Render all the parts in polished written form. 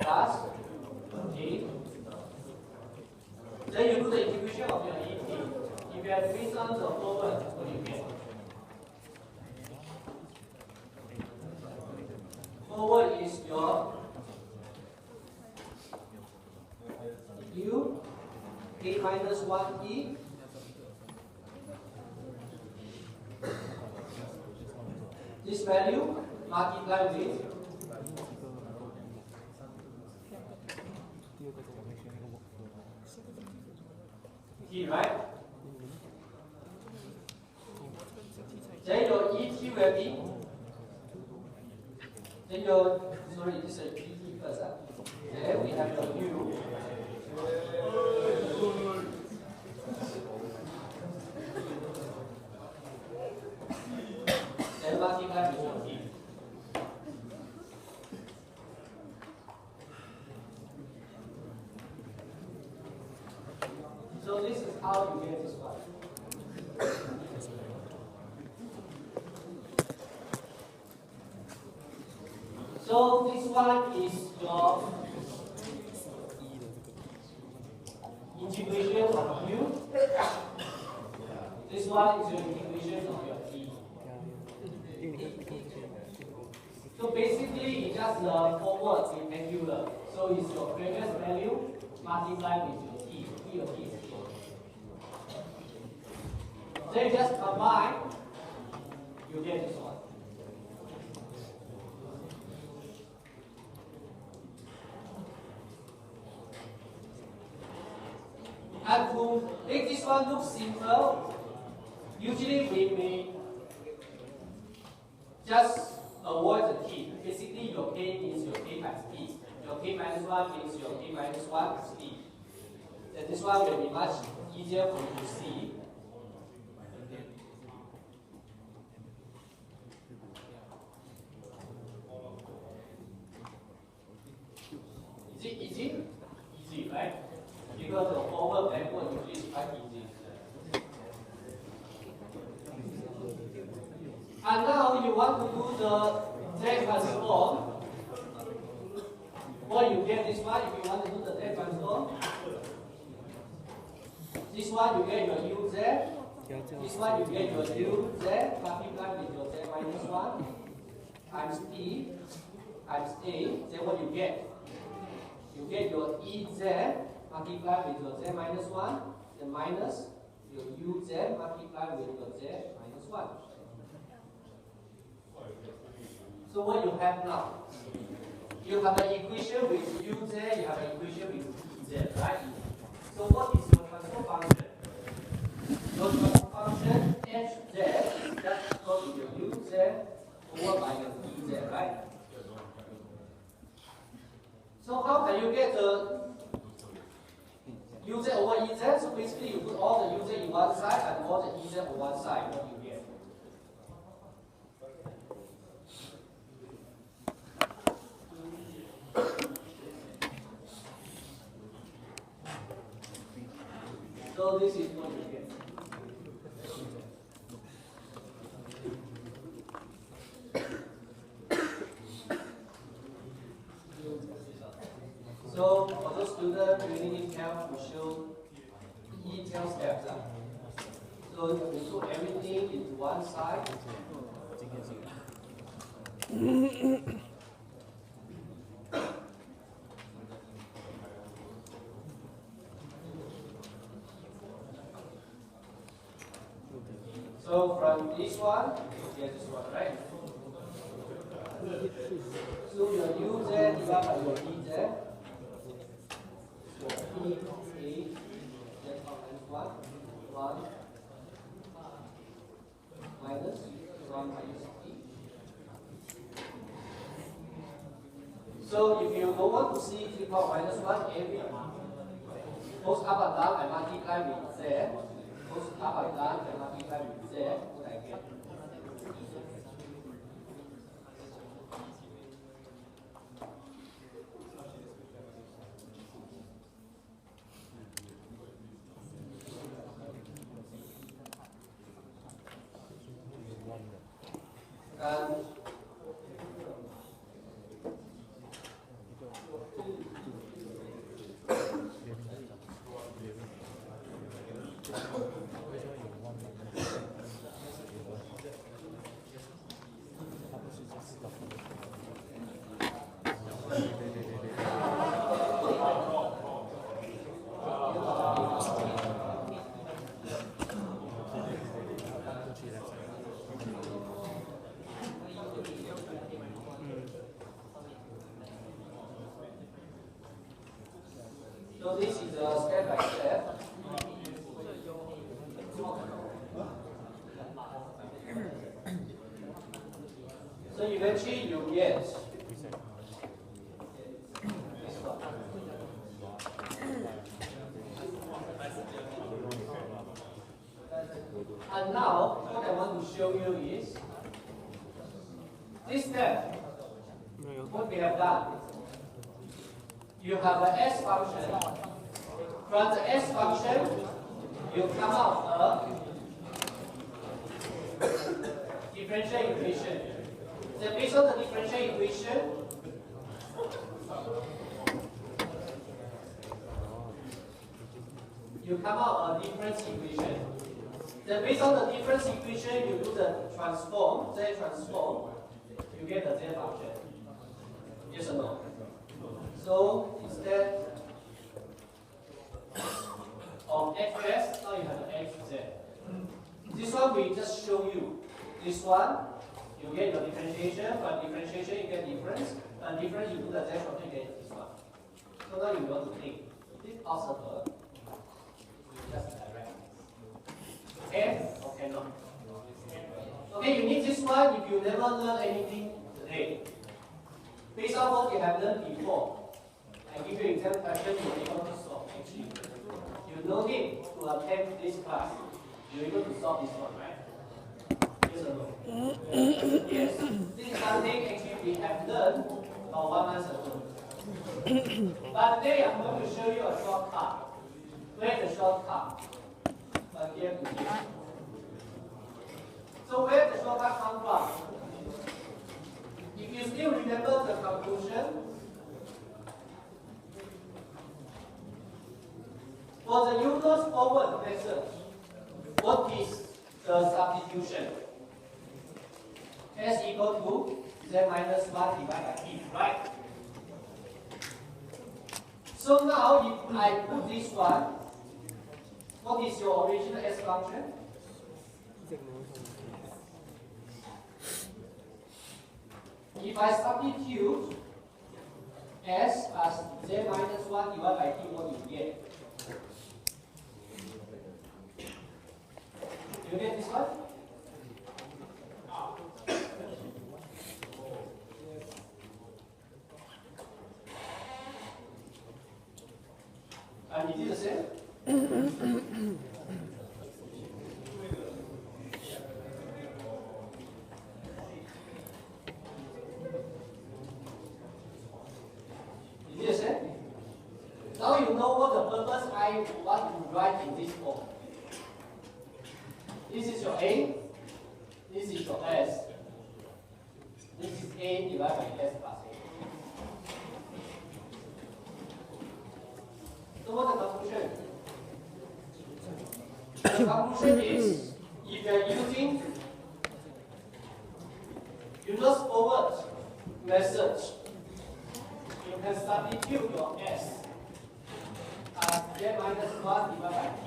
plus G. Then you do the integration of your ET. If you have reason the forward, what do you get? Forward is your U A minus 1E this value multiply with T, right? Then your ET will be then your sorry, this is PT first. Then we have your U. Then multiply with your T. So this is how you get this one. So this one is your integration of U. This one is your integration of your E. So basically it's just the forward in angular. So it's your previous value multiplied with your T. E of T is T. Then you just combine, you get this one. And to make this one look simple, usually we may just avoid the T. Basically your K means your K times T. Your K minus 1 means your K minus 1 is T. Then this one will be much easier for you to see. Is it easy? Easy, right? Because the forward backward usually is quite easy. And now you want to do the Z transform. What you get this one, if you want to do the Z transform, this one you get your UZ, this one you get your UZ multiplied with your Z minus 1 times T times A. Then what you get? You get your EZ multiplied with your Z minus 1, then minus your UZ multiplied with your Z minus 1. So what you have now? You have an equation with UZ, you have an equation with EZ, right? So what is your transfer function? Your transfer function HZ, that's equal to your UZ over by your EZ, right? So how can you get the UZ over EZ? So basically you put all the UZ in one side and all the EZ on one side. What do you get? So this is what you get. So for those students, we really need help to show detailed steps. So we put everything into one side. So from this one, you get this one, right? So your UZ divided by your EZ. So E, A, Z minus 1, 1, minus 1 minus E. So if you don't want to see 3 power minus 1, every both up and down, I multiply with Z. Both up and down, I multiply with Z. What I get? And So this is a step by step. So eventually you get this one. And now what I want to show you is this step. What we have done. You have an S function. From the S function, you come out a differential equation. So based on the differential equation, you come out a difference equation. Then based on the difference equation, you do the transform, Z transform, you get the Z function. Yes or no? So instead of xs, now you have the xz. This one we just show you. This one, you get your differentiation. From differentiation, you get difference. And difference, you do the z function, you get this one. So now you want to think, is it possible? You just direct. Okay? Or cannot? Okay, you need this one if you never learn anything today. Based on what you have learned before, I give you exam question, you're able to solve actually. You no need to attend this class. You're able to solve this one, right? Yes or no? Yes. This is something actually we have learned about 1 month ago. But today I'm going to show you a shortcut. Where is the shortcut? Here to here. So where the shortcut come from? If you still remember the conclusion, for the Euler's forward method, what is the substitution? S equal to Z minus 1 divided by T, right? So now if I put this one, what is your original S function? If I substitute S as Z minus 1 divided by T, what do you get? You get this one? And is it the same? Now you know what the purpose I want to write in this form. This is your A, this is your S. This is A divided by S plus A. So what's the conclusion? The conclusion is, if you are using Euler's forward method, you can substitute your S as Z minus 1 divided by T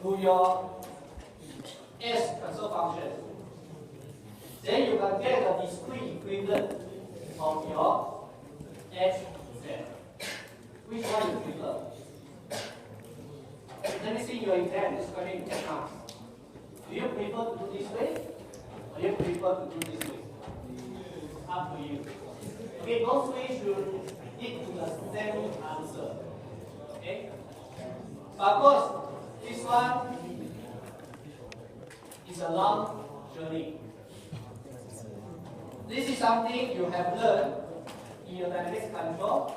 to your S transfer function. Then you can get a discrete equivalent of your Hz. Which one you prefer? Let me see your exam. This question you can ask. Do you prefer to do this way, or do you prefer to do this way? Up to you. Okay, both ways should lead to the same answer. Okay? But of course, this one is a long journey. This is something you have learned in your dynamics control.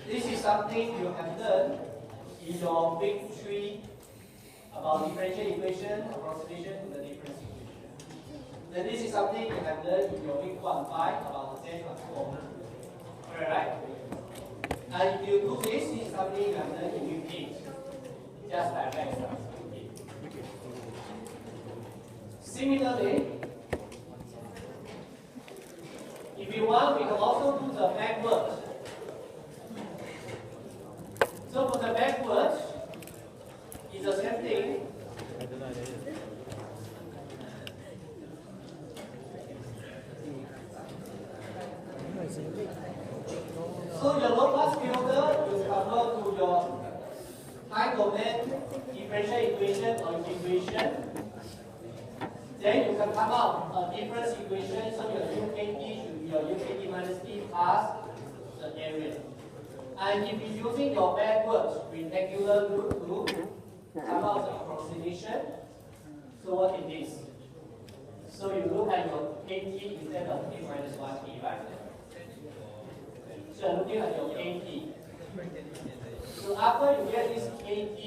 This is something you have learned in your big three about differential equation, approximation to the difference equation. Then this is something you have learned in your big 1.5 about the Z transform. Alright? And if you do this, this is something you have learned in big 8. Just like that. Similarly, want, we can also do the backwards. So for the backwards, it's the same thing. So your low pass filter, you convert to your time domain differential equation or integration. Then you can come out a difference equation. So your UKT should be your UKT minus T plus the area. And if you're using your backwards rectangular group, come out the approximation. So what it is? So you look at your KT instead of T minus 1T, right? So you're looking at your KT. So after you get this KT,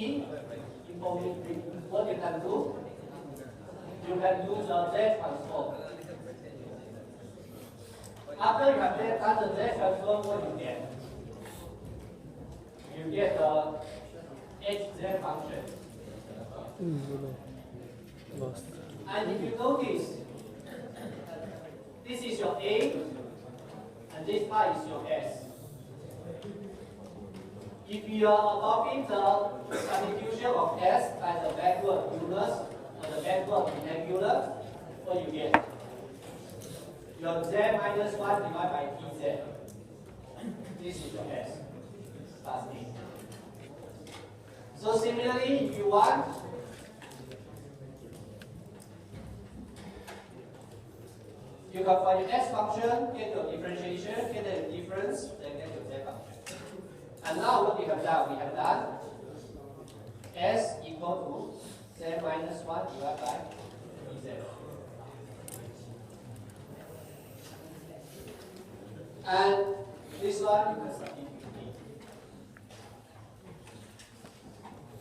what you can do? You can use the Z transform. After you have done the Z transform, what you get? You get the HZ function. Lost. And if you notice, this is your A, and this part is your S. If you are adopting the substitution of S by the backward unus or the backward rectangular, what you get? Your Z minus 1 divided by TZ. This is your S plus A. So similarly, if you want, you can find your S function, get your differentiation, get the difference, then get your Z function. And now what we have done S equal to Z minus 1 divided by Z. And this one you can substitute.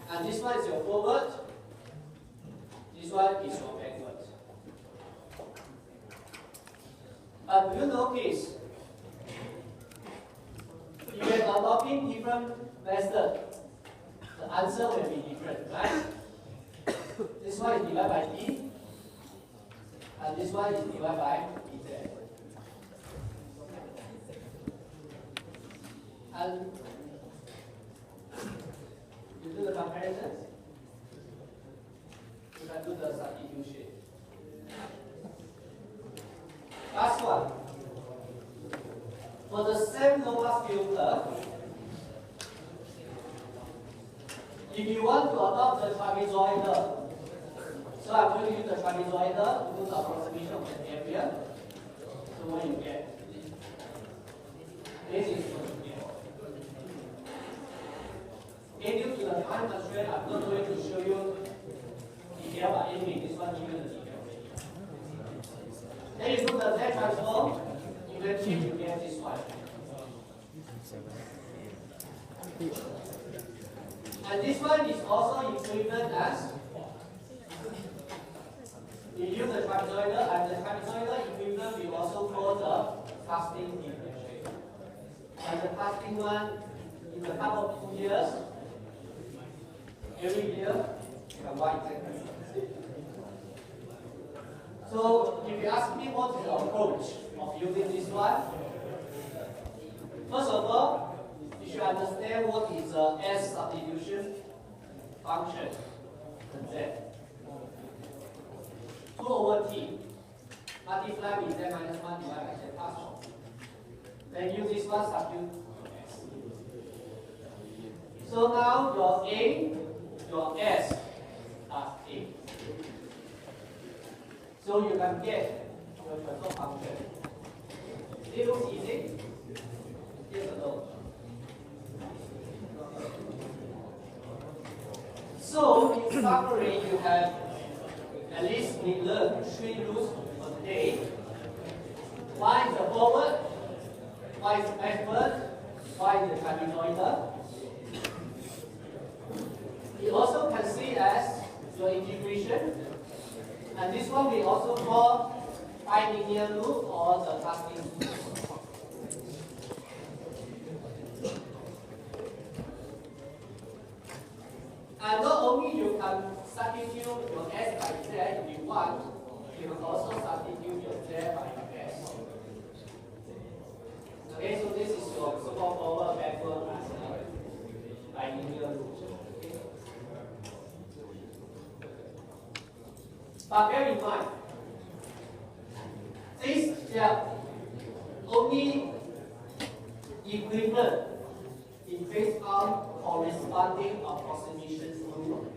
And this one is your forward, this one is your backward. But do you notice, if you are adopting different methods, the answer will be different, right? This one is divided by T, and this one is divided by Z. And you do the comparison, you can do the substitution. Last one. For the same low pass filter, if you want to adopt the trapezoidal, so I'm going to use the trapezoidal to do the approximation of the area. So what you get? This is what you get. Due to the time constraint, I'm not going to show you detail, but anyway, this one gives you the detail. Then you do the Z transform, you can change, you get this one. And this one is also equivalent as you use the trapezoidal, and the trapezoidal equivalent we also call the casting differential. And the casting one, in a couple of 2 years, every year, you can buy exactly. So if you ask me what is the approach of using this one, first of all, you should understand what is the S substitution function, Z. 2 over T, multiply with Z minus 1 divided by Z plus 1. Then use this one substitute S. So now your A, your S plus A. So you can get your transfer function. It looks easy. Here's the note. So in summary, you have at least we learned 3 rules for today. One is the forward, one is backward, one is the trapezoidal. You also can see as your integration. And this one we also call bilinear loop or the casting loop. And not only you can substitute your S by Z if you want, you can also substitute your Z by your S. in mind, these they are only equivalent in based on corresponding approximations only.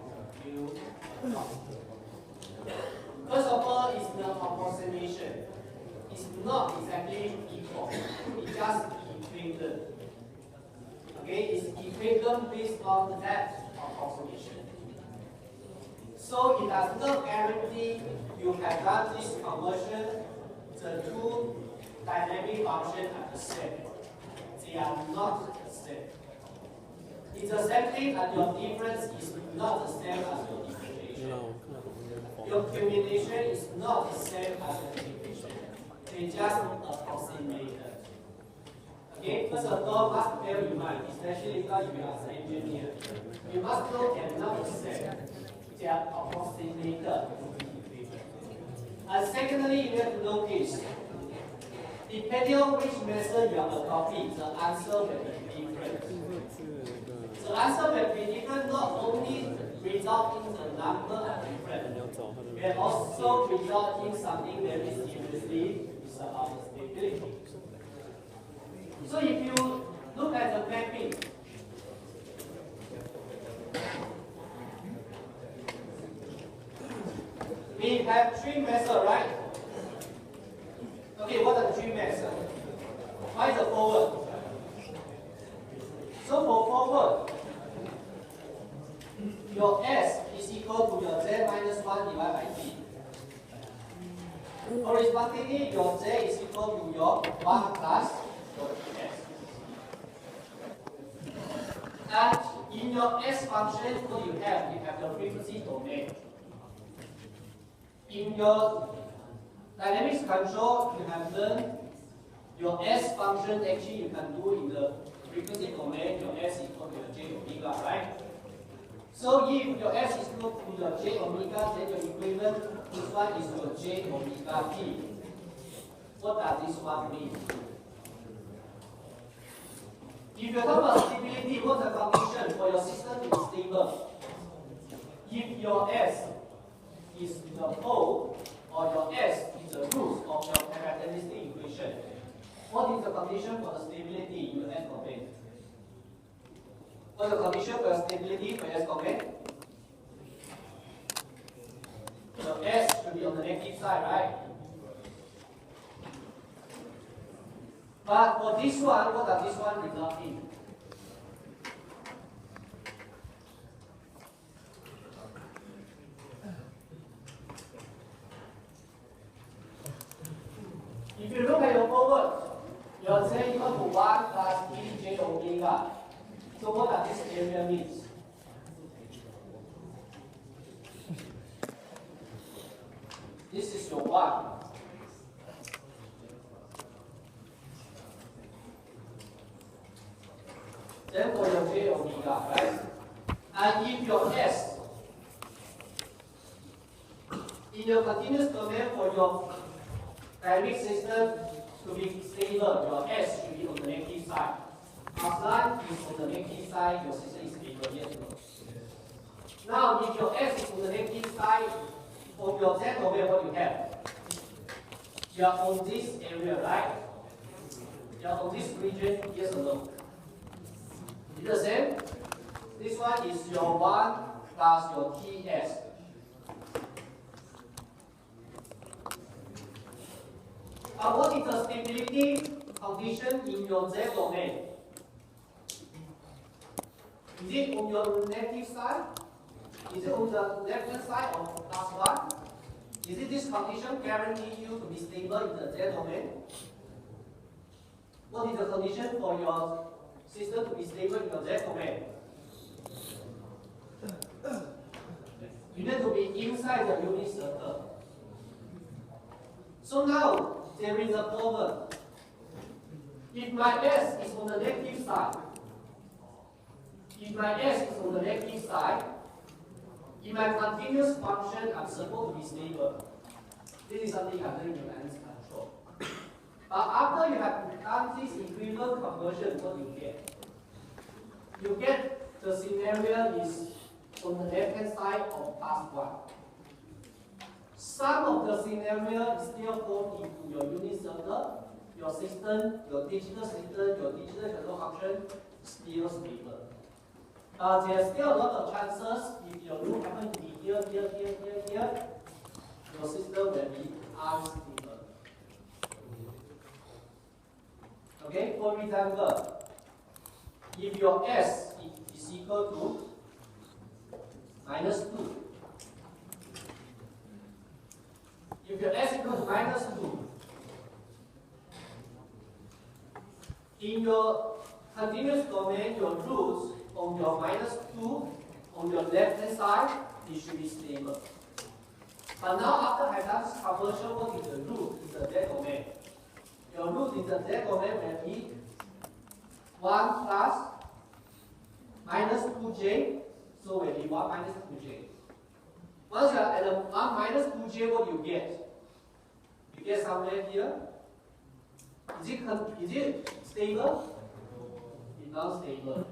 First of all, is the approximation. It's not exactly equal. It's just equivalent. Okay, it's equivalent based on that approximation. So it does not guarantee you have done this conversion, the two dynamic functions are the same. They are not the same. It's the same thing, and your difference is not the same as your differentiation. Your combination is not the same as the differentiation. They just approximated. Okay, first of all, must bear in mind, especially if you are an engineer, you must know they are not the same. They are approximated. And secondly, you have to notice, depending on which method you are adopting, the answer will be different. The answer will be different not only result in the number of different, it will also result in something very seriously is about the stability. So if you look at the mapping, we have three methods, right? Okay, what are the three methods? Why the forward? So for forward, your S is equal to your Z minus 1 divided by T. Correspondingly, your Z is equal to your 1 plus your S. And in your S function, what you have your frequency domain. In your dynamics control, you have learned your S function actually you can do in the frequency domain, your S equal to your J omega, right? So if your S is equal to your J omega, then your equivalent, this one is your J omega T. What does this one mean? If you talk about stability, what's the condition for your system to be stable? If your S is the pole or your S is the root of your characteristic equation, what is the condition for the stability in your S domain? What's the condition for your stability for your S domain? The S should be on the negative side, right? But for this one, what does this one result in? If you look at your forward, your Z equal to 1 plus E J omega. So what does this area mean? This is your 1. Then for your J omega, right? And if your S, in your continuous domain for your dynamic system to be stable, your S should be on the negative side. As long is on the negative side, your system is stable, yes or no? Now, if your S is on the negative side, of your Z domain, what you have? You are on this area, right? You are on this region, yes or no? Is the same? This one is your 1 plus your TS. What is the stability condition in your Z domain? Is it on your negative side? Is it on the left-hand side of plus 1? Is it this condition guarantee you to be stable in the Z domain? What is the condition for your system to be stable in your Z domain? You need to be inside the unit circle. So now, there is a problem. If my S is on the negative side, if my continuous function, I'm supposed to be stable. This is something I'm doing in dynamics control. But after you have done this equivalent conversion, what you get? You get the scenario is on the left-hand side of plus 1. some of the scenario is still fall into your unit circle. Your system, your digital control function still stable. There's still a lot of chances if your loop happen to be here, your system will be unstable. Okay, for example, if your S is equal to -2, if your S equals -2, in your continuous domain, your roots on your -2 on your left hand side, it should be stable. But now after I done this conversion, what is the root in the Z domain? Your root in the Z domain will be 1 plus -2j, so will be 1 minus 2j. Once you are at the 1 minus 2j, what you get? You get somewhere here. Is it stable? It's not stable.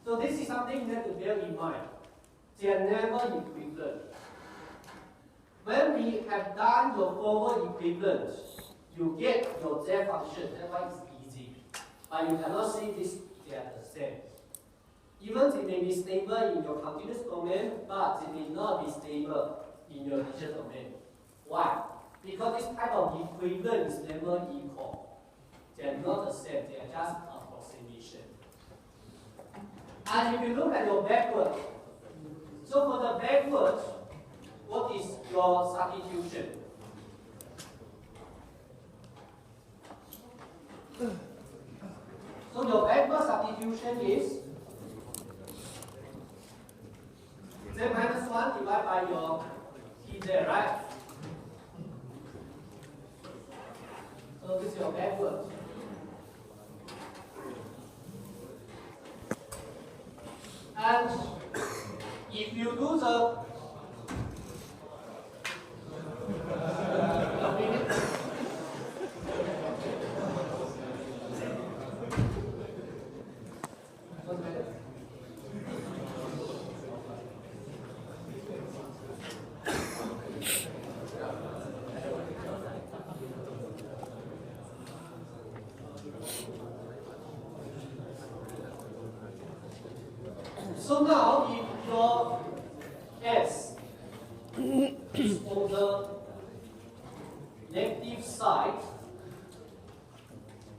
So this is something you have to bear in mind. They are never equivalent. When we have done your forward equivalent, you get your Z function. That's why it's easy. But you cannot say this, they are the same. Even they may be stable in your continuous domain, but they may not be stable in your digital domain. Why? Because this type of equivalent is never equal. They are not the same, they are just approximation. And if you look at your backward, so for the backward, what is your substitution? So your backward substitution is Z minus 1 divided by your TZ, right? So this is your backward. And if you do the so now, if your S is on the negative side,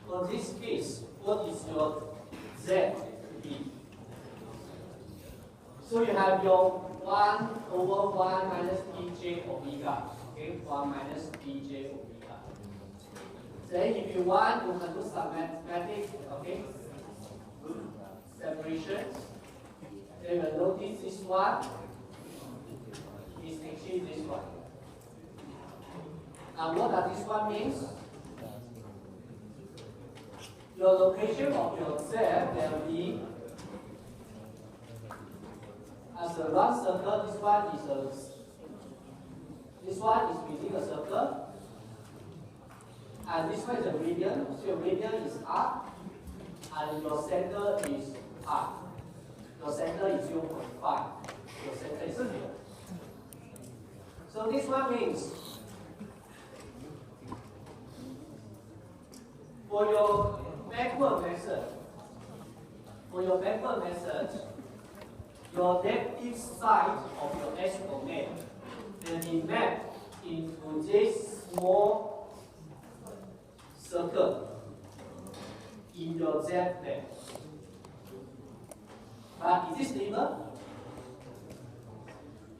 for this case, what is your Z be? So you have your 1 over 1 minus dj omega. Okay, 1 minus dj omega. Then if you want, you can do some mathematics, okay? Separation. Then you will notice this one is actually this one. And what does this one mean? Your location of your Z will be as a round circle. This one is within a circle, and this one is a radian. So your radian is R, and your center is R. Your center is 0.5. Your center is 0. So this one means for your backward method, your negative side of your S domain will be mapped into this small circle in your Z plane. But is it stable?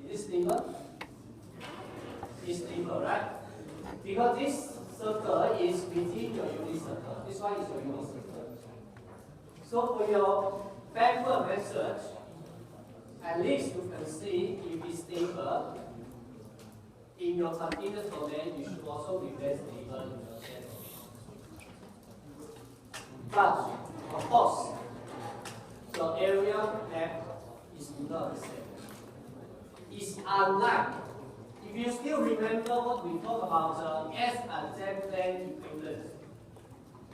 Is it stable? It's stable, right? Because this circle is within your unit circle. This one is your unit circle. So for your backward method, at least you can see if it's stable in your continuous domain, you should also be very stable in your Z domain. But of course, your area map is not the same. It's unlike, if you still remember what we talked about the S and Z plane equivalent.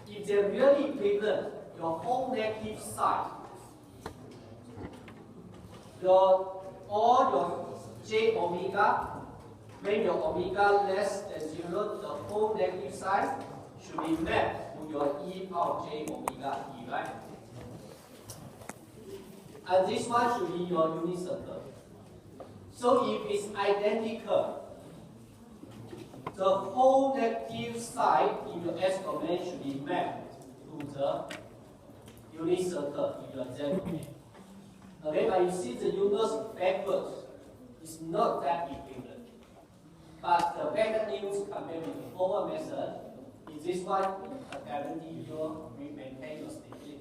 If they're really equivalent, your whole negative side, all your J omega when your omega less than 0, the whole negative sign should be mapped to your e power j omega e, right? And this one should be your unit circle. So if it's identical, the whole negative side in your S domain should be mapped to the unit circle in your Z domain. Okay, but you see the universe backwards is not that equivalent. But the better news compared with the forward method is this one, apparently you will maintain your stability.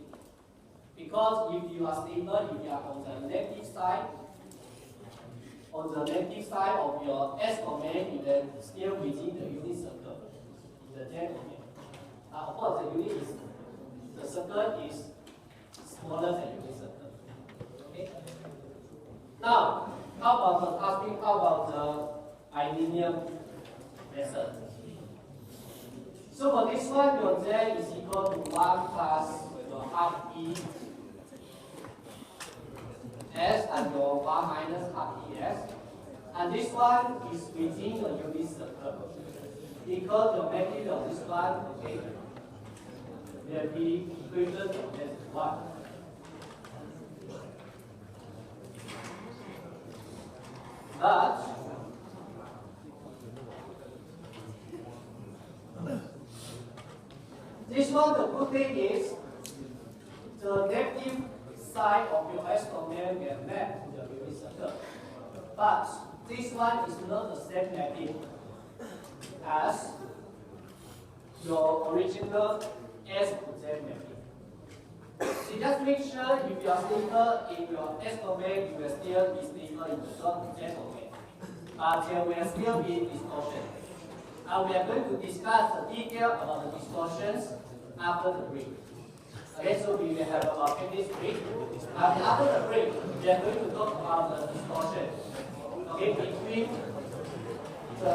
Because if you are stable, if you are on the negative side, of your S domain, you are still within the unit circle, in the Z domain. Of course, the circle is smaller than unit circle. Okay. Now, how about the bilinear method? So for this one, your Z is equal to 1 plus your half E S and your 1 minus half ES. And this one is within the unit circle. Because the magnitude of this one, okay, will be equivalent to this one. But this one, the good thing is the negative side of your S domain will map to the unit circle. But this one is not the same negative as your original S to Z mapping. So just make sure if you are stable in your S domain, you will still be stable in the Z domain. But there will still be distortion. And we are going to discuss the detail about the distortions after the break. Okay, so we will have about 10 minutes break. And after the break, we are going to talk about the distortion. Okay, between the